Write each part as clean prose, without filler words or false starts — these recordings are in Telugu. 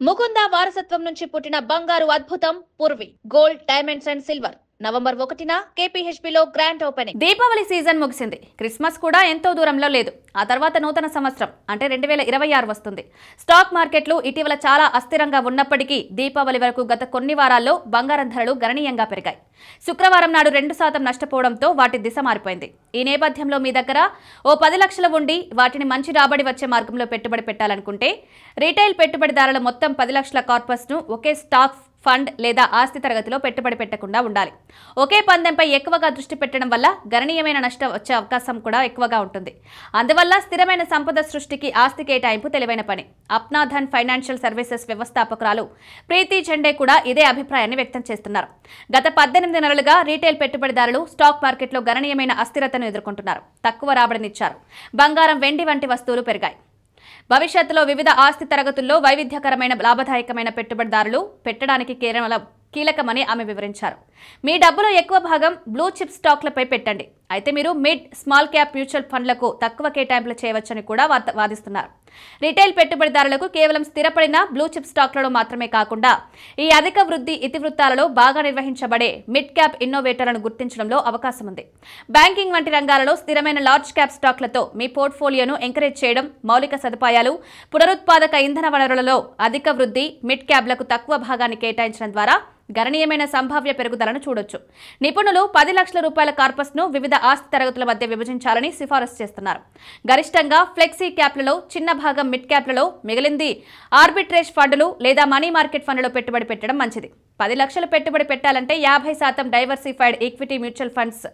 ముకుంద వారసత్వం నుంచి పుట్టిన బంగారు అద్భుతం Purvi gold diamonds and silver November 1న కేపీహెచ్బీలో గ్రాండ్ ఓపెనింగ్. దీపావళి సీజన్ ముగిసింది. క్రిస్మస్ కూడా ఎంతో దూరంలో లేదు. ఆ తర్వాత నూతన సంవత్సరం అంటే 2026 వస్తుంది. స్టాక్ మార్కెట్లు ఇటీవల చాలా అస్థిరంగా ఉన్నప్పటికీ దీపావళి వరకు గత కొన్ని వారాల్లో బంగారం ధరలు గణనీయంగా పెరిగాయి. శుక్రవారం నాడు 2% నష్టపోవడంతో వాటి దిశ మారిపోయింది. ఈ నేపథ్యంలో మీ దగ్గర ఓ 10 లక్షలు ఉండి వాటిని మంచి రాబడి వచ్చే మార్గంలో పెట్టుబడి పెట్టాలనుకుంటే రీటైల్ పెట్టుబడిదారుల మొత్తం 10 లక్షల కార్పస్ ను ఒకే స్టాక్ ఫండ్ లేదా ఆస్తి తరగతిలో పెట్టుబడి పెట్టకుండా ఉండాలి. ఒకే పందెంపై ఎక్కువగా దృష్టి పెట్టడం వల్ల గణనీయమైన నష్టం వచ్చే అవకాశం కూడా ఎక్కువగా ఉంటుంది. అందువల్ల స్థిరమైన సంపద సృష్టికి ఆస్తి కేటాయింపు తెలివైన పని. అప్నాధన్ ఫైనాన్షియల్ సర్వీసెస్ వ్యవస్థాపకురాలు ప్రీతి చండే కూడా ఇదే అభిప్రాయాన్ని వ్యక్తం చేస్తున్నారు. గత 18 నెలలుగా రీటైల్ పెట్టుబడిదారులు స్టాక్ మార్కెట్లో గణనీయమైన అస్థిరతను ఎదుర్కొంటున్నారు. తక్కువ రాబడినిచ్చారు. బంగారం, వెండి వంటి వస్తువులు పెరిగాయి. భవిష్యత్తులో వివిధ ఆస్తి తరగతుల్లో వైవిధ్యకరమైన లాభదాయకమైన పెట్టుబడిదారులు పెట్టడానికి కేవలం కీలకమని ఆమె వివరించారు. మీ డబ్బులో ఎక్కువ భాగం బ్లూ చిప్ స్టాక్లపై పెట్టండి. అయితే మీరు మిడ్ స్మాల్ క్యాప్ మ్యూచువల్ ఫండ్లకు తక్కువ కేటాయింపులు చేయవచ్చని కూడా వాదిస్తున్నారు. రీటైల్ పెట్టుబడిదారులకు కేవలం స్థిరపడిన బ్లూ చిప్ స్టాక్లలో మాత్రమే కాకుండా ఈ అధిక వృద్ధి ఇతివృత్తాలలో బాగా నిర్వహించబడే మిడ్ క్యాప్ ఇన్నోవేటర్లను గుర్తించడంలో అవకాశం ఉంది. బ్యాంకింగ్ వంటి రంగాలలో స్థిరమైన లార్జ్ క్యాప్ స్టాక్లతో మీ పోర్ట్ఫోలియోను ఎంకరేజ్ చేయడం, మౌలిక సదుపాయాలు, పునరుత్పాదక ఇంధన వనరులలో అధిక వృద్ధి మిడ్ క్యాప్లకు తక్కువ భాగాన్ని కేటాయించడం ద్వారా గణనీయమైన సంభావ్య పెరుగుదలను చూడొచ్చు. నిపుణులు 10 లక్షల రూపాయల కార్పస్ ను వివిధ ఆస్తి తరగతుల మధ్య విభజించాలని సిఫారసు చేస్తున్నారు. గరిష్టంగా ఫ్లెక్సీ క్యాప్లలో చిన్న భాగం మిడ్ క్యాప్లలో, మిగిలింది ఆర్బిట్రేజ్ ఫండ్లు లేదా మనీ మార్కెట్ ఫండ్లలో పెట్టుబడి పెట్టడం మంచిది. 10 లక్షలు పెట్టుబడి పెట్టాలంటే 50% diversified equity mutual funds,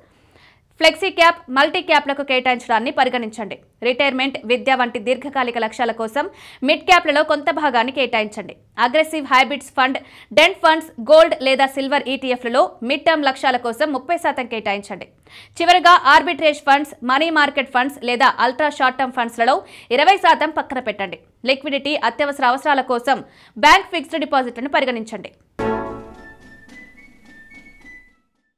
flexi cap, multi క్యాప్లకు కేటాయించడాన్ని పరిగణించండి. రిటైర్మెంట్, విద్య వంటి దీర్ఘకాలిక లక్ష్యాల కోసం మిడ్ క్యాప్లలో కొంత భాగాన్ని కేటాయించండి. అగ్రెసివ్ హైబ్రిడ్స్ ఫండ్, డెంట్ ఫండ్స్, గోల్డ్ లేదా సిల్వర్ ఈటీఎఫ్లలో మిడ్ టర్మ్ లక్ష్యాల కోసం 30% కేటాయించండి. చివరగా arbitrage funds, money market funds లేదా అల్ట్రా షార్ట్ టర్మ్ ఫండ్స్లలో 20% పక్కన పెట్టండి. లిక్విడిటీ, అత్యవసర అవసరాల కోసం బ్యాంక్ ఫిక్స్డ్ డిపాజిట్లను పరిగణించండి.